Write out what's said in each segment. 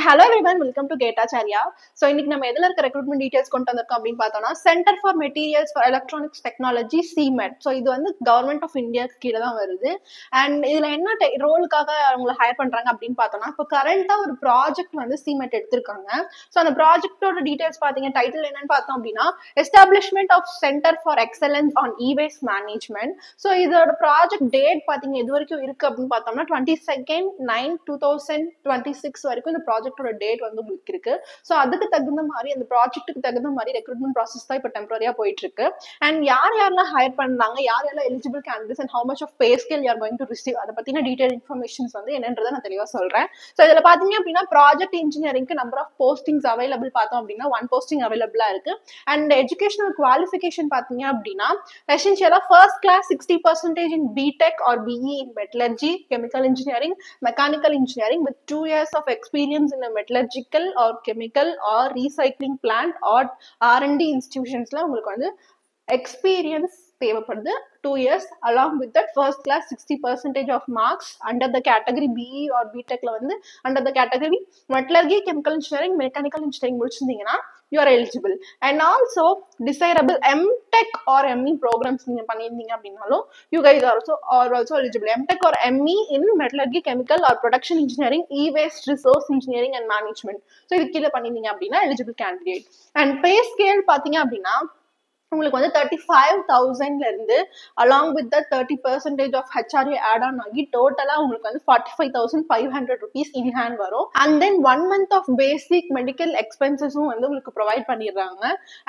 Hello everyone, welcome to Getacharya. So இன்னைக்கு நம்ம எதுல இருக்க recruitment details கொண்டு வந்திருக்கோம் அப்படின்னு பார்த்தோம்னா Center for Materials for Electronics Technology CMET. So இது வந்து கவர்மெண்ட் ஆஃப் இந்தியாவுக்கு கீழே தான் வருது. அண்ட் இதுல என்ன ரோலுக்காக அவங்களை ஹையர் பண்றாங்க அப்படின்னு பார்த்தோம்னா இப்போ கரண்டா ஒரு ப்ராஜெக்ட் வந்து CMET எடுத்திருக்காங்க. ஸோ அந்த ப்ராஜெக்டோட டீடைல்ஸ் பார்த்தீங்க டைட்டில் என்னன்னு பார்த்தோம் அப்படின்னா establishment of centre for excellence on e-waste management. So இதோட ப்ராஜெக்ட் டேட் பார்த்தீங்க எது வரைக்கும் இருக்கு அப்படின்னு பார்த்தோம்னா 22/9/2026 வரைக்கும் இந்த ப்ராஜெக்டோட டேட் வந்து உங்களுக்கு இருக்கு. ஸோ அதுக்கு தகுந்த மாதிரி அந்த ப்ராஜெக்ட்டுக்கு தகுந்த மாதிரி ரெக்ரூட்மெண்ட் ப்ராசஸ் தான் இப்போ டெம்பரரியா போயிட்டு இருக்கு. அண்ட் யாரெல்லாம் ஹையர் பண்ணாங்க, யாரெல்லாம் eligible candidates and how much of pay scale you are going to receive அதை பத்தின டீடைல் இன்ஃபர்மேஷன்ஸ் வந்து என்னன்றதை நான் தெளிவாக சொல்றேன். ஸோ இதுல பாத்தீங்க அப்படின்னா ப்ராஜெக்ட் இன்ஜினியரிங்க்கு நம்பர் ஆஃப் போஸ்டிங்ஸ் அவைலபிள் பார்த்தோம் அப்படின்னா 1 போஸ்டிங் அவைலபிளா இருக்கு. அண்ட் எஜுகேஷனல் குவாலிஃபிகேஷன் பாத்தீங்க அப்படின்னா எசென்ஷியலா first class 60% in BTech or BE in metallurgy, chemical engineering, mechanical engineering with 2 years of experience in a metallurgical or chemical or recycling plant or R&D institutionsல உங்களுக்கு வந்து experience தேவைப்படுது 2 years along with that first class 60% of marks under the category BE or BTech வந்து under the category metallurgy, chemical engineering, mechanical engineering முடிச்சிருந்தீங்கன்னா you are eligible. And also desirable MTech or ME programs நீங்க பண்ணியிருந்தீங்க அப்படின்னாலும் you guys are also eligible. MTech or ME in metallurgy, chemical or production engineering, e-waste, resource engineering and management. So இது கீழே பண்ணியிருந்தீங்க அப்படின்னா eligible candidate. And pay scale பாத்தீங்க அப்படின்னா உங்களுக்கு வந்து 35,000ல இருந்து along with the 30% of HRA add on ஆகி டோட்டலா உங்களுக்கு வந்து 45,500 rupees in hand வரும். And then 1 month of basic medical expenses-உம் வந்து உங்களுக்கு ப்ரொவைட் பண்ணிடுறாங்க.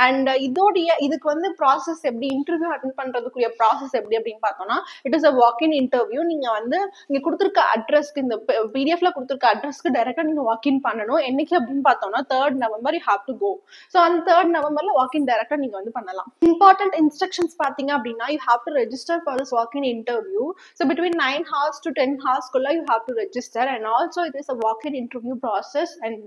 அண்ட் இதுக்கு வந்து ப்ராசஸ் எப்படி, இன்டர்வியூ அட்டென்ட் பண்றதுக்குரிய ப்ராசஸ் எப்படி அப்படின்னு பார்த்தோம்னா இட் இஸ் அ வாக்-இன் இன்டர்வியூ. நீங்க வந்து இங்க கொடுத்துருக்க அட்ரஸ்க்கு, இந்த பிடிஎஃப்ல கொடுத்துருக்க அட்ரஸ்க்கு டைரக்டா நீங்க வாக்-இன் பண்ணணும். என்னைக்கு அப்படின்னு பார்த்தோம்னா 3rd November you have to go. So அந்த 3rd Novemberல வாக்-இன் டைரக்டா நீங்க வந்து பண்ணலாம். Important instructions பாத்தீங்க அப்படின்னா you have to register for this walk-in interview. So between 9 hours to 10 hours குள்ள you have to register. And also it is a walk-in interview process. And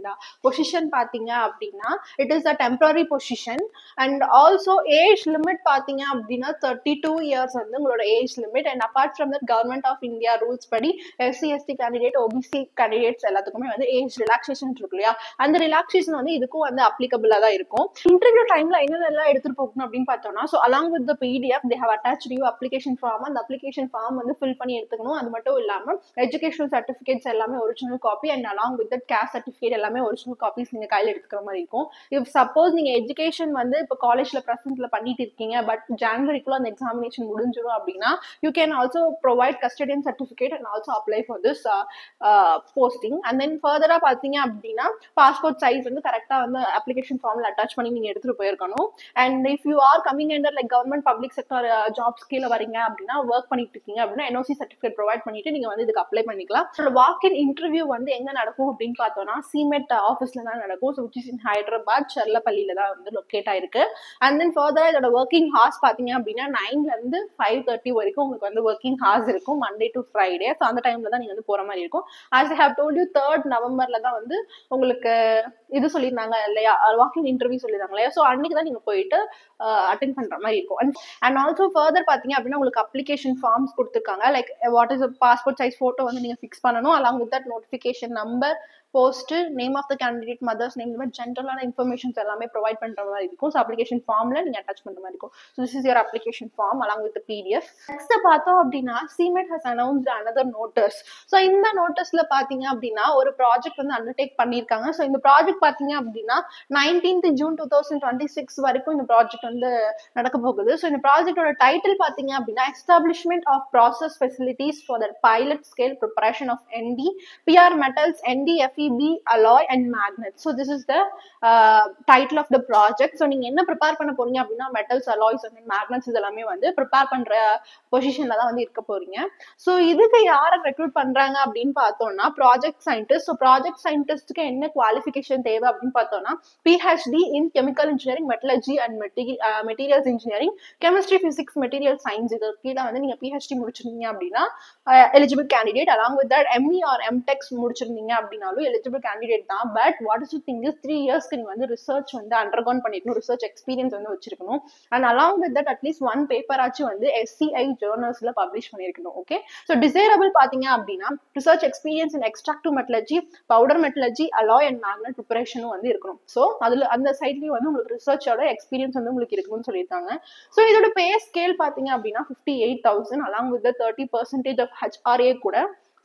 position பாத்தீங்க அப்படின்னா it is a temporary position. And also age limit பாத்தீங்க அப்படின்னா 32 years வந்து உங்களோட age limit. And apart from that government of India rules படி SC/ST candidate, OBC candidates எல்லாத்துக்குமே வந்து age relaxation இருக்கு இல்லையா, அந்த relaxation வந்து இதுக்கும் வந்து applicable-ஆ தான் இருக்கும். இன்டர்வியூ டைம்ல என்னென்னலாம் எடுத்துட்டு போகணும் அப்படின்னு பார்த்தோம்னா so along with the PDF they have attached you application form. அந்த application form வந்து fill பண்ணி எடுத்துக்கணும். அது மட்டும் இல்லாம educational certificates எல்லாமே original copy and along with that caste certificate எல்லாமே original copies நீங்க கையில எடுத்துக்கிற மாதிரி இருக்கும். if suppose நீங்க education வந்து இப்போ காலேஜ்ல பிரசன்ட்ல பண்ணிட்டு இருக்கீங்க பட் ஜனவரிக்குள்ள அந்த எக்ஸாமினேஷன் முடிஞ்சிடும் அப்படின்னா you can also provide custodian certificate and also apply for this posting. and then further-ஆ பாத்தீங்க அப்படின்னா பாஸ்போர்ட் சைஸ் வந்து கரெக்டா வந்து application formல அட்டாச் பண்ணி நீங்க எடுத்துட்டு போயிருக்கணும். and if you are coming under like government public sector jobs கீழ வரீங்க அப்படின்னா ஒர்க் பண்ணிட்டு இருக்கீங்க அப்படின்னா NOC சர்டிபிகேட் ப்ரொவைட் பண்ணிட்டு நீங்க வந்து இதுக்கு அப்ளை பண்ணிக்கலாம். வாக்-இன் இன்டர்வியூ வந்து எங்க நடக்கும் அப்படின்னு பார்த்தோம்னா CMET ஆஃபீஸ்ல தான் நடக்கும். So which is in Hyderabad செர்லப்பள்ளியில தான் வந்து லொக்கேட் ஆயிருக்கு. அண்ட் தென் ஃபர்தரா இதோட ஒர்க்கிங் ஹார்ஸ் பாத்தீங்க அப்படின்னா 9ல இருந்து 5:30 வரைக்கும் உங்களுக்கு வந்து ஒர்க்கிங் ஹார்ஸ் இருக்கும் மண்டே டு ஃப்ரைடே. ஸோ அந்த டைம்ல தான் நீங்க வந்து போற மாதிரி இருக்கும். as I have told you 3rd Novemberல தான் வந்து உங்களுக்கு இது சொல்லியிருந்தாங்க இல்லையா, வாக்-இன் இன்டர்வியூ சொல்லியிருந்தாங்க இல்லையா. ஸோ அன்னைக்கு தான் நீங்க போயிட்டு அட்டென்ட் பண்ற மாதிரி இருக்கும். அண்ட் ஆல்சோ ஃபர்தர் பாத்தீங்க அப்படின்னா உங்களுக்கு அப்ளிகேஷன் ஃபார்ம்ஸ் கொடுத்துருக்காங்க. Like what is passport size photo வந்து நீங்க ஃபிக்ஸ் பண்ணணும். Along with that notification number, post, name of the candidate, mother's name, இந்த மாதிரி ஜென்ரலான இன்ஃபர்மேஷன்ஸ் எல்லாமே ப்ரொவைட் பண்ற மாதிரி இருக்கும். ஸோ அப்ளிகேஷன் ஃபார்ம்ல நீங்க அட்டாச் பண்ற மாதிரி இருக்கும். So this is your application form along with PDF. Next பார்த்தோம் அப்படின்னா CMET has announced another notice. So இந்த நோட்டீஸ்ல பாத்தீங்க அப்படின்னா ஒரு ப்ராஜெக்ட் வந்து அண்டர்டேக் பண்ணிருக்காங்க. ஸோ இந்த ப்ராஜெக்ட் பாத்தீங்க அப்படின்னா 19th June 2026 வரைக்கும் இந்த ப்ராஜெக்ட் வந்து நடக்க போகுது. ஸோ இந்த ப்ராஜெக்டோட டைட்டில் பாத்தீங்க அப்படின்னா establishment of process facilities for the pilot scale preparation of ND, PR metals, ND, FEB, alloy and magnets. So this is the title of the project. So நீங்க என்ன ப்ரிப்பேர் பண்ண போறீங்க அப்படின்னா மெட்டல்ஸ், அலாய்ஸ் and magnets இதெல்லாமே வந்து prepare பண்ற பொசிஷன்ல தான் வந்து இருக்க போறீங்க. ஸோ இதுக்கு யாரை ரெக்ரூட் பண்றாங்க அப்படின்னு பார்த்தோம்னா ப்ராஜெக்ட் சயின்டிஸ்ட். ஸோ ப்ராஜெக்ட் சயின்டிஸ்ட்க்கு என்ன குவாலிஃபிகேஷன் தேவை அப்படின்னு பார்த்தோம்னா PhD in chemical engineering, metallurgy and materials engineering, chemistry, physics, material science. இது கீழே வந்து நீங்க PhD முடிச்சிருந்தீங்க அப்படின்னா eligible candidate. Along with that ME or MTechs முடிச்சிருந்தீங்க அப்படின்னாலும் எலிஜிபிள் கேண்டிடேட் தான். But what is the thing is 3 இயர்ஸ்க்கு நீங்க வந்து ரிசர்ச் வந்து அண்டர்கான் பண்ணிருக்கணும், ரிசர்ச் எக்ஸ்பீரியன்ஸ் வந்து வச்சிருக்கணும். And along with that at least 1 paper ஆச்சு வந்து SCI ஜேர்னல்ஸ்ல பப்ளிஷ் பண்ணிருக்கணும். ஓகே, ஸோ டிசைரபிள் பாத்தீங்க அப்படின்னா research experience in extractive metallurgy, powder metallurgy, alloy and magnet ப்ரிப்பரேஷனும் வந்து இருக்கணும். ஸோ அதுல அந்த சைட்லயும் வந்து உங்களுக்கு ரிசர்ச்சோட எக்ஸ்பீரியன்ஸ் வந்து உங்களுக்கு இருக்கணும்னு சொல்லியிருக்காங்க. ஸோ இதோட பே ஸ்கேல் பாத்தீங்க அப்படின்னா 58,000 அலாங் வித் 30% ஆஃப் HRA கூட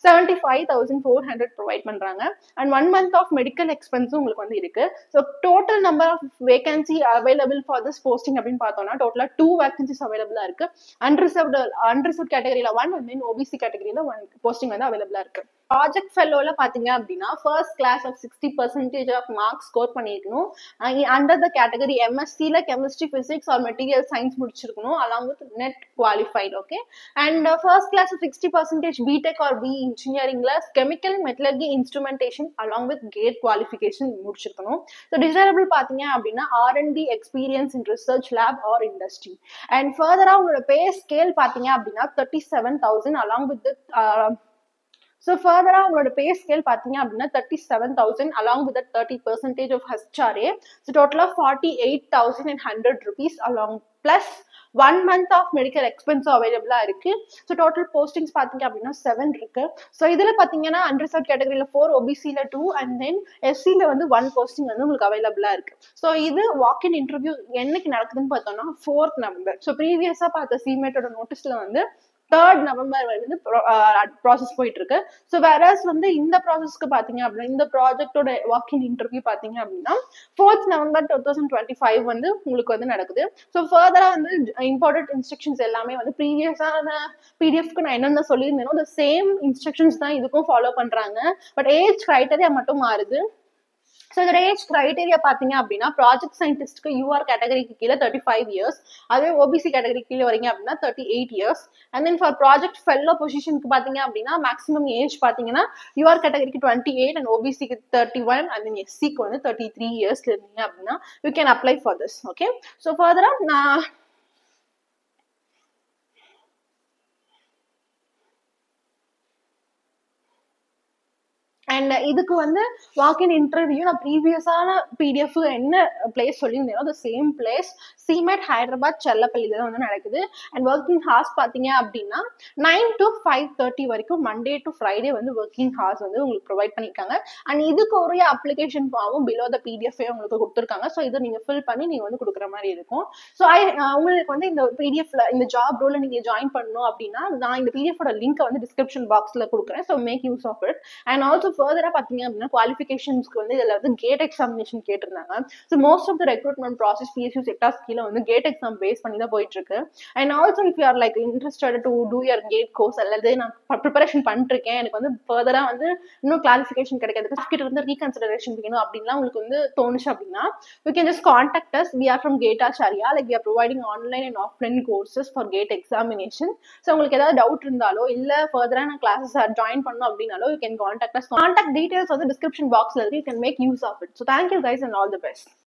75,400 ப்ரொவைட் பண்றாங்க. அண்ட் 1 month ஆஃப் மெடிக்கல் எக்ஸ்பென்ஸும் உங்களுக்கு வந்து இருக்கு. So total number of vacancy available for this posting அப்படின்னு பார்த்தோம்னா டோட்டலா 2 வேகன்சிஸ் அவைலபிளா இருக்கு. அன்ரிசர்வ்ட் கேட்டகரியில 1 அண்ட் தென் OBC கேட்டகரியில 1 போஸ்டிங் வந்து அவைலபிளா இருக்கு. ப்ராஜெக்ட் ஃபெல்லோல பாத்தீங்க அப்படின்னா first class of 60% of marks score பண்ணிருக்கணும். Under the category MSc chemistry, physics or material science முடிச்சிருக்கணும் along with NET qualified. Okay, and first class of 60% BTech or BE இன்ஜினியரிங்ல chemical metallurgy instrumentation along with GATE qualification முடிச்சிருக்கணும். ஸோ desirable பாத்தீங்க அப்படின்னா R&D experience in research lab or industry. And ஃபர்தரா உங்களோட pay scale பாத்தீங்க அப்படின்னா 37,000 அலாங் வித் ஸோ ஃபர்தரா உங்களோட பே ஸ்கேல் பார்த்தீங்க அப்படின்னா 37,000 along with 30% of HRA. So டோட்டலாக 48,100 rupees along plus 1 month of medical எக்ஸ்பென்ஸும் அவைலபிளா இருக்கு. ஸோ டோட்டல் போஸ்டிங்ஸ் பார்த்தீங்க அப்படின்னா 7 இருக்கு. ஸோ இதில் பார்த்தீங்கன்னா அன்ரிசர்வ் கேட்டகரியில் 4, OBCல 2 அண்ட் தென் SCல வந்து 1 போஸ்டிங் வந்து உங்களுக்கு அவைலபிளா இருக்கு. ஸோ இது வாக் இன் இன்டர்வியூ என்னைக்கு நடக்குதுன்னு பார்த்தோம்னா 4th November. ஸோ ப்ரீவியஸாக பார்த்த சிமேட்டோட நோட்டீஸ்ல வந்து 3rd November வந்து ப்ராசஸ் போயிட்டு இருக்கு. ஸோ வேறஸ் வந்து இந்த ப்ராசஸ்க்கு பாத்தீங்க அப்படின்னா இந்த ப்ராஜெக்டோட வாக் இன் இன்டர்வியூ பாத்தீங்க அப்படின்னா 4th November 2025 வந்து உங்களுக்கு வந்து நடக்குது. ஸோ ஃபர்தரா வந்து இம்பார்ட்டன்ட் இன்ஸ்ட்ரக்ஷன்ஸ் எல்லாமே வந்து ப்ரீவியஸான PDF-க்கு நான் என்னென்ன சொல்லியிருந்தேனோ the சேம் இன்ஸ்ட்ரக்ஷன்ஸ் தான் இதுக்கும் ஃபாலோ பண்றாங்க. பட் ஏஜ் கிரைட்டரியா மட்டும் மாறுது. ஸோ இதோட ஏஜ் கிரைட்டீரியா பார்த்தீங்க அப்படின்னா ப்ராஜெக்ட் சயின்டிஸ்ட்க்கு UR கேட்டகரிக்கு கீழே 35 years, அதே OBC கேட்டகரி கீழே வரீங்க அப்படின்னா 38 years. And then for project fellow பொசிஷனுக்கு பார்த்தீங்க அப்படின்னா மேக்ஸிமம் ஏஜ் பார்த்தீங்கன்னா UR கேட்டகரிக்கு 28 அண்ட் OBCக்கு 31 அண்ட் தென் SCக்கு வந்து 33 years இருந்தீங்க அப்படின்னா you can apply for this. Okay, so ஃபர்தரா நான் அண்ட் இதுக்கு வந்து வாக் இன் இன்டர்வியூ நான் ப்ரீவியஸான PDF என்ன பிளேஸ் சொல்லியிருந்தேனோ அந்த சேம் பிளேஸ் சிமெட் ஹைதராபாத் செல்லப்பள்ளியில தான் வந்து நடக்குது. அண்ட் ஒர்க்கிங் ஹார்ஸ் பார்த்தீங்க அப்படின்னா 9 to 5:30 வரைக்கும் மண்டே டு ஃப்ரைடே வந்து ஒர்க்கிங் ஹார்ஸ் வந்து உங்களுக்கு ப்ரொவைட் பண்ணியிருக்காங்க. அண்ட் இதுக்கு ஒரு அப்ளிகேஷன் ஃபார்மும் பிலோ த PDF உங்களுக்கு கொடுத்துருக்காங்க. ஸோ இதை நீங்க ஃபில் பண்ணி நீங்க வந்து கொடுக்குற மாதிரி இருக்கும். ஸோ உங்களுக்கு வந்து இந்த PDFல இந்த ஜாப் ரோல நீங்க ஜாயின் பண்ணணும் அப்படின்னா நான் இந்த PDF-ஓட லிங்க் வந்து டிஸ்கிரிப்ஷன் பாக்ஸ்ல கொடுக்குறேன். So make use of it. And also ஃபர்தரா பாத்தீங்க அப்படின்னா குவாலிஃபிகேஷன்ஸ்க்கு வந்து இதுல வந்து கேட் எக்ஸாமினேஷன் கேட்டிருந்தாங்க. So most of the recruitment process PSU sectors கீழே வந்து கேட் எக்ஸாம் பேஸ் பண்ணி தான் போயிட்டு இருக்கு. And also if you are like interested to do your GATE course அல்லது நான் ப்ரிப்பரேஷன் பண்ணிட்டு இருக்கேன் எனக்கு வந்து ஃபர்தரா வந்து இன்னும் கிளாரிஃபிகேஷன் கிடைக்காது கிட்ட வந்து ரீகன்சிடரேஷன் வேணும் அப்படின்லாம் உங்களுக்கு வந்து தோணுச்சு அப்படின்னா you can just contact us. We are from கேட்டாச்சாரியா. Like we are providing online and offline courses for GATE examination. So உங்களுக்கு ஏதாவது டவுட் இருந்தாலோ இல்ல ஃபர்தரா நான் கிளாஸஸ் ஜாயின் பண்ணணும் அப்படின்னாலோ you can contact us. Contact details on the description box. You can make use of it. So thank you guys and all the best.